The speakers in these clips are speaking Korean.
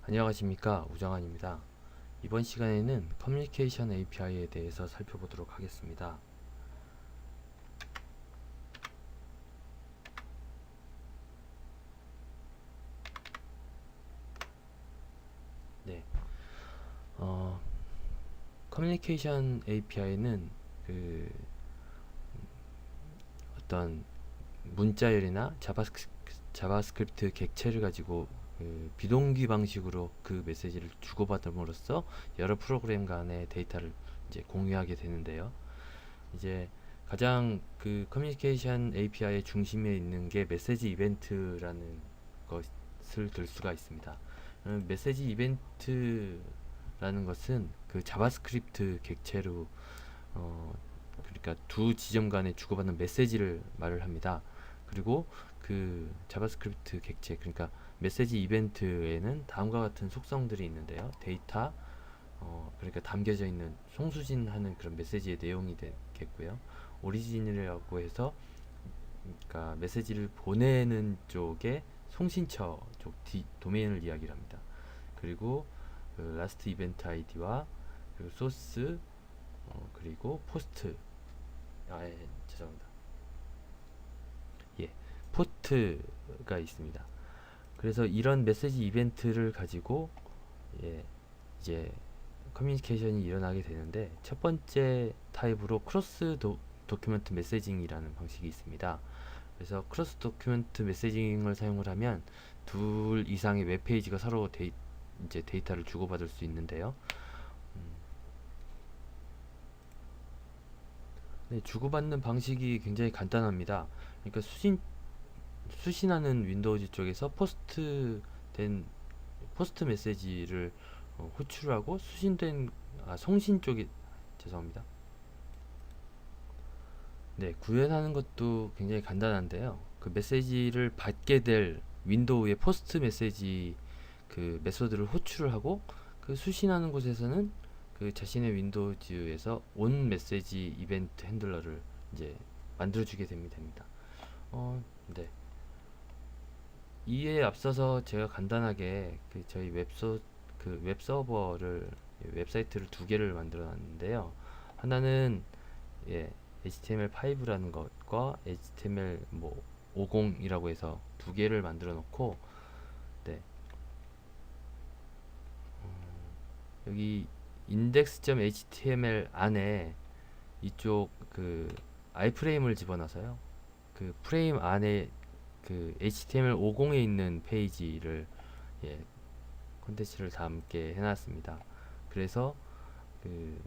안녕하십니까, 우정환입니다. 이번 시간에는 커뮤니케이션 API에 대해서 살펴보도록 하겠습니다. 네, 커뮤니케이션 API는 어떤 문자열이나 자바스크립트 객체를 가지고 비동기 방식으로 그 메시지를 주고받음으로써 여러 프로그램 간의 데이터를 이제 공유하게 되는데요. 이제 가장 그 커뮤니케이션 API의 중심에 있는 게 메시지 이벤트라는 것을 들 수가 있습니다. 메시지 이벤트라는 것은 그 자바스크립트 객체로 그러니까 두 지점 간에 주고받는 메시지를 말을 합니다. 그리고 그 자바스크립트 객체, 그러니까 메시지 이벤트에는 다음과 같은 속성들이 있는데요. 데이터, 그러니까 담겨져 있는 송수진하는 그런 메시지의 내용이 되겠고요. 오리진이라고 해서 그러니까 메시지를 보내는 쪽에 송신처 쪽 도메인을 이야기를 합니다. 그리고 그 라스트 이벤트 아이디와 그리고 소스, 그리고 포스트, 죄송합니다. 예, 포트가 있습니다. 그래서 이런 메시지 이벤트를 가지고 이제 커뮤니케이션이 일어나게 되는데, 첫 번째 타입으로 크로스 도큐멘트 메시징이라는 방식이 있습니다. 그래서 크로스 도큐멘트 메시징을 사용을 하면 둘 이상의 웹페이지가 서로 이제 데이터를 주고받을 수 있는데요. 네, 주고받는 방식이 굉장히 간단합니다. 그러니까 수신하는 윈도우즈 쪽에서 포스트 메시지를 호출하고 송신 쪽에, 죄송합니다. 네, 구현하는 것도 굉장히 간단한데요. 그 메시지를 받게 될 윈도우의 포스트 메시지 그 메소드를 호출을 하고, 그 수신하는 곳에서는 그 자신의 윈도우즈에서 온 메시지 이벤트 핸들러를 이제 만들어주게 됩니다. 네. 이에 앞서서 제가 간단하게 그 저희 웹서버를, 웹사이트를 두 개를 만들어 놨는데요. 하나는 HTML5라는 것과 HTML 50이라고 해서 두 개를 만들어 놓고, 네, 여기 index.html 안에 이쪽 그 iframe을 집어넣어서요. 그 프레임 안에 그 HTML50에 있는 페이지를 콘텐츠를 담게 해놨습니다. 그래서 그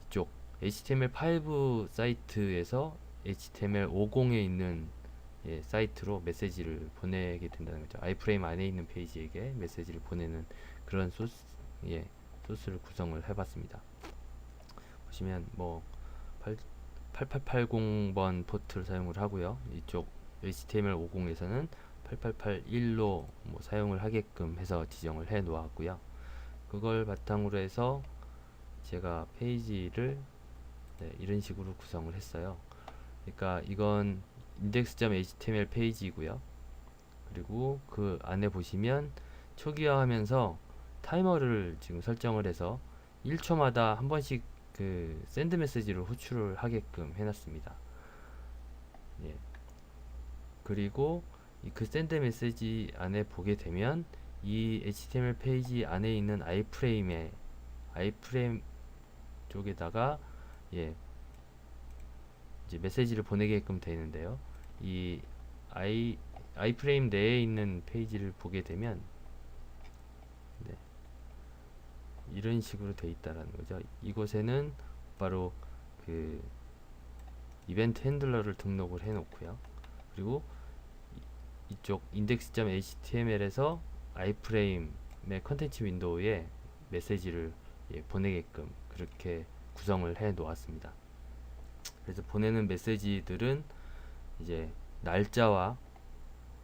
이쪽 HTML5 사이트에서 HTML50에 있는 사이트로 메시지를 보내게 된다는 거죠. 아이프레임 안에 있는 페이지에게 메시지를 보내는 그런 소스를 구성을 해봤습니다. 보시면 8880번 포트를 사용을 하고요. 이쪽 HTML50에서는 8881로 사용을 하게끔 해서 지정을 해 놓았고요. 그걸 바탕으로 해서 제가 페이지를 이런 식으로 구성을 했어요. 그러니까 이건 index.html 페이지이고요. 그리고 그 안에 보시면 초기화하면서 타이머를 지금 설정을 해서 1초마다 한 번씩 그 샌드 메시지를 호출을 하게끔 해놨습니다. 그리고 그 샌드 메시지 안에 보게 되면 이 HTML 페이지 안에 있는 아이프레임 쪽에다가 이제 메시지를 보내게끔 되는데요. 이 아이프레임 내에 있는 페이지를 보게 되면 이런 식으로 돼 있다라는 거죠. 이곳에는 바로 그 이벤트 핸들러를 등록을 해 놓고요. 그리고 이쪽 index.html에서 iframe의 컨텐츠 윈도우에 메시지를 보내게끔 그렇게 구성을 해 놓았습니다. 그래서 보내는 메시지들은 이제 날짜와,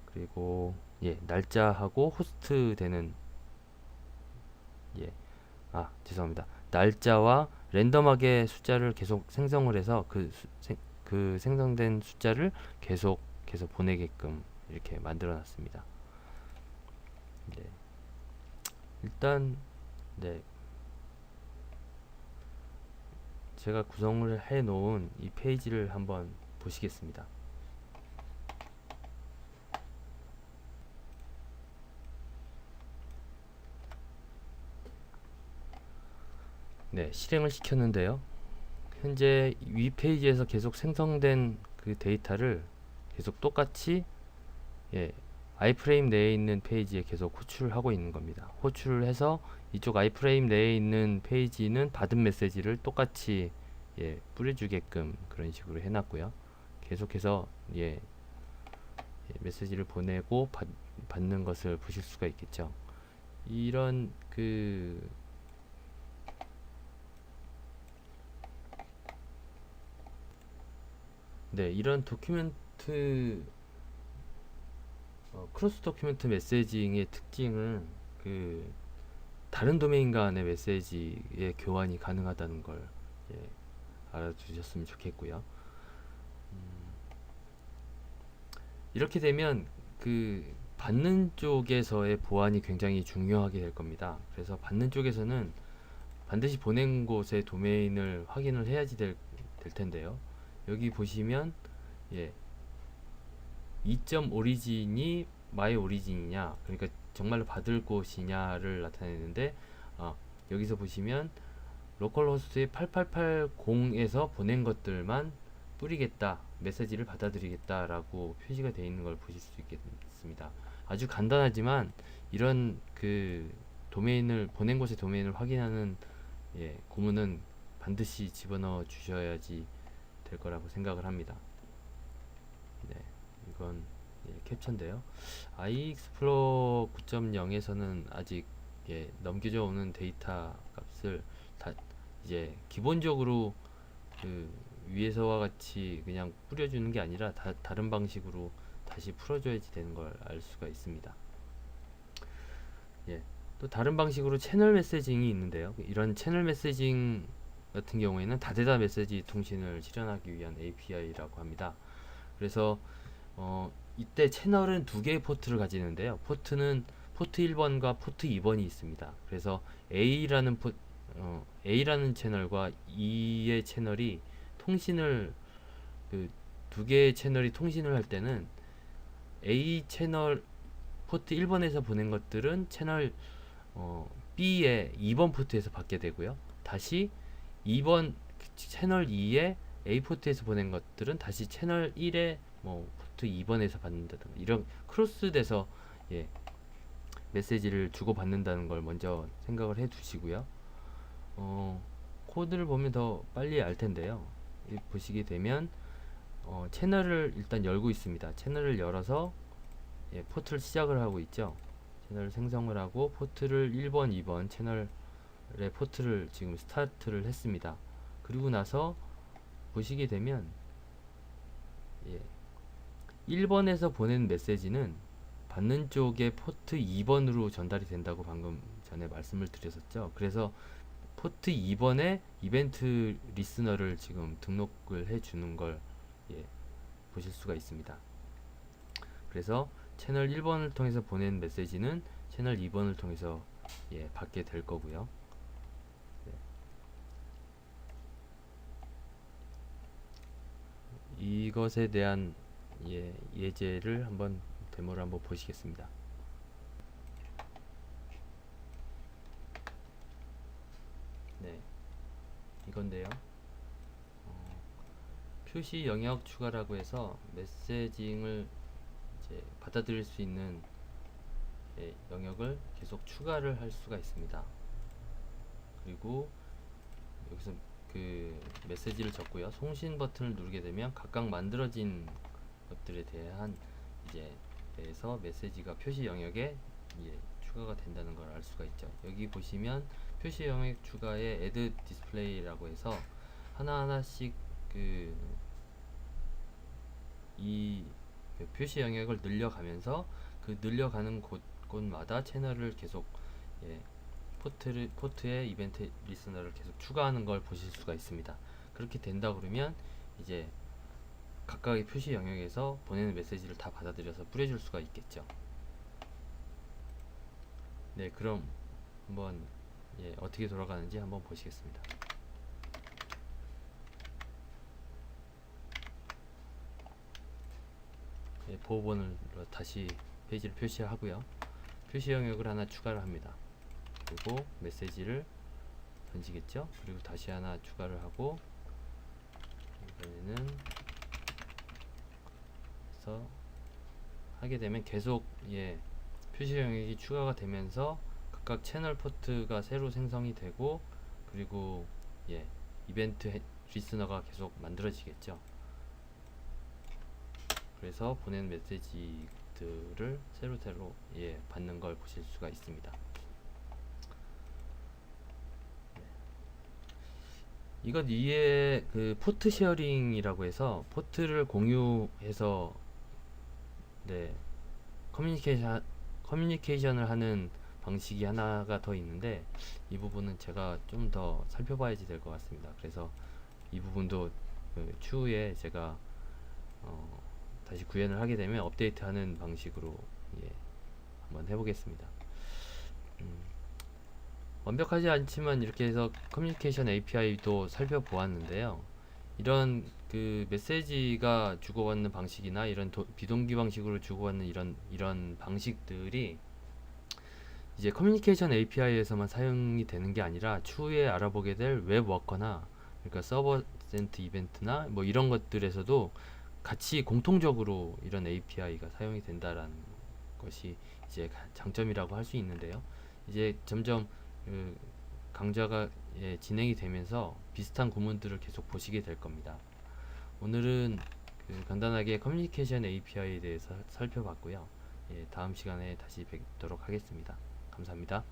그리고 날짜하고 호스트 되는 죄송합니다. 날짜와 랜덤하게 숫자를 계속 생성을 해서 그 생성된 숫자를 계속 보내게끔 이렇게 만들어 놨습니다. 네. 일단 네, 제가 구성을 해 놓은 이 페이지를 한번 보시겠습니다. 네, 실행을 시켰는데요. 현재 위 페이지에서 계속 생성된 그 데이터를 계속 똑같이 예, 아이프레임 내에 있는 페이지에 계속 호출을 하고 있는 겁니다. 호출을 해서 이쪽 아이프레임 내에 있는 페이지는 받은 메시지를 똑같이 예, 뿌려주게끔 그런 식으로 해놨고요. 계속해서 메시지를 보내고 받는 것을 보실 수가 있겠죠. 이런 이런 도큐멘트 크로스 도큐멘트 메시징의 특징은 다른 도메인 간의 메시지의 교환이 가능하다는 걸 예, 알아두셨으면 좋겠고요. 이렇게 되면 받는 쪽에서의 보안이 굉장히 중요하게 될 겁니다. 그래서 받는 쪽에서는 반드시 보낸 곳의 도메인을 확인을 해야지 될 텐데요. 여기 보시면 예, 2점 오리진이 마이 오리진이냐, 그러니까 정말로 받을 곳이냐를 나타내는데 여기서 보시면 로컬호스트의 8880에서 보낸 것들만 뿌리겠다, 메시지를 받아들이겠다 라고 표시가 되어 있는 걸 보실 수 있겠습니다. 아주 간단하지만 이런 도메인을 보낸 곳의 도메인을 확인하는 고문은 반드시 집어넣어 주셔야지 될 거라고 생각을 합니다. 네, 이건 캡처인데요. iExplorer 9.0에서는 아직 넘겨져 오는 데이터 값을 다 이제 기본적으로 위에서와 같이 그냥 뿌려주는 게 아니라 다른 방식으로 다시 풀어줘야지 되는 걸 알 수가 있습니다. 또 다른 방식으로 채널 메시징이 있는데요. 이런 채널 메시징 같은 경우에는 다대다 메시지 통신을 실현하기 위한 API라고 합니다. 그래서 이때 채널은 두 개의 포트를 가지는데요. 포트는 포트 1번과 포트 2번이 있습니다. 그래서 A라는 채널과 E의 채널이 통신을 두 개의 채널이 통신을 할 때는 A 채널 포트 1번에서 보낸 것들은 채널 B의 2번 포트에서 받게 되고요. 다시 2번 채널 2의 A 포트에서 보낸 것들은 다시 채널 1의 포트 2번에서 받는다든가 이런 크로스돼서 메시지를 주고 받는다는 걸 먼저 생각을 해 두시고요. 코드를 보면 더 빨리 알 텐데요. 보시게 되면 채널을 일단 열고 있습니다. 채널을 열어서 포트를 시작을 하고 있죠. 채널을 생성을 하고 포트를 1번, 2번 채널의 포트를 지금 스타트를 했습니다. 그리고 나서 보시게 되면 1번에서 보낸 메시지는 받는 쪽의 포트 2번으로 전달이 된다고 방금 전에 말씀을 드렸었죠. 그래서 포트 2번에 이벤트 리스너를 지금 등록을 해 주는 걸 보실 수가 있습니다. 그래서 채널 1번을 통해서 보낸 메시지는 채널 2번을 통해서 받게 될 거고요. 이것에 대한 예제를 한번 데모를 한번 보시겠습니다. 네, 이건데요. 표시 영역 추가라고 해서 메시징을 이제 받아들일 수 있는 영역을 계속 추가를 할 수가 있습니다. 그리고 여기서 메시지를 적고요. 송신 버튼을 누르게 되면 각각 만들어진 것들에 대한 대해서 메시지가 표시 영역에 추가가 된다는 걸 알 수가 있죠. 여기 보시면 표시 영역 추가에 add display라고 해서 하나하나씩 이 표시 영역을 늘려가면서 늘려가는 곳마다 채널을 계속 포트에 이벤트 리스너를 계속 추가하는 걸 보실 수가 있습니다. 그렇게 된다 그러면 이제 각각의 표시 영역에서 보내는 메시지를 다 받아들여서 뿌려줄 수가 있겠죠. 네, 그럼 한번 어떻게 돌아가는지 한번 보시겠습니다. 보호번호로 다시 페이지를 표시하고요. 표시 영역을 하나 추가를 합니다. 그리고 메시지를 던지겠죠. 그리고 다시 하나 추가를 하고, 이번에는 그래서 하게 되면 계속 표시 영역이 추가가 되면서 각각 채널 포트가 새로 생성이 되고, 그리고 이벤트 리스너가 계속 만들어지겠죠. 그래서 보낸 메시지들을 새로 받는 걸 보실 수가 있습니다. 이것 위에 그 포트 쉐어링이라고 해서 포트를 공유해서 커뮤니케이션을 하는 방식이 하나가 더 있는데, 이 부분은 제가 좀 더 살펴봐야지 될 것 같습니다. 그래서 이 부분도 추후에 제가 다시 구현을 하게 되면 업데이트하는 방식으로 한번 해보겠습니다. 완벽하지 않지만 이렇게 해서 커뮤니케이션 API도 살펴보았는데요. 이런 그 메시지가 주고받는 방식이나 이런 비동기 방식으로 주고받는 이런 방식들이 이제 커뮤니케이션 API에서만 사용이 되는 게 아니라 추후에 알아보게 될 웹워커나, 그러니까 서버 센트 이벤트나 뭐 이런 것들에서도 같이 공통적으로 이런 API가 사용이 된다라는 것이 이제 장점이라고 할 수 있는데요. 이제 점점 강좌가 진행이 되면서 비슷한 구문들을 계속 보시게 될 겁니다. 오늘은 간단하게 커뮤니케이션 API에 대해서 살펴봤고요. 다음 시간에 다시 뵙도록 하겠습니다. 감사합니다.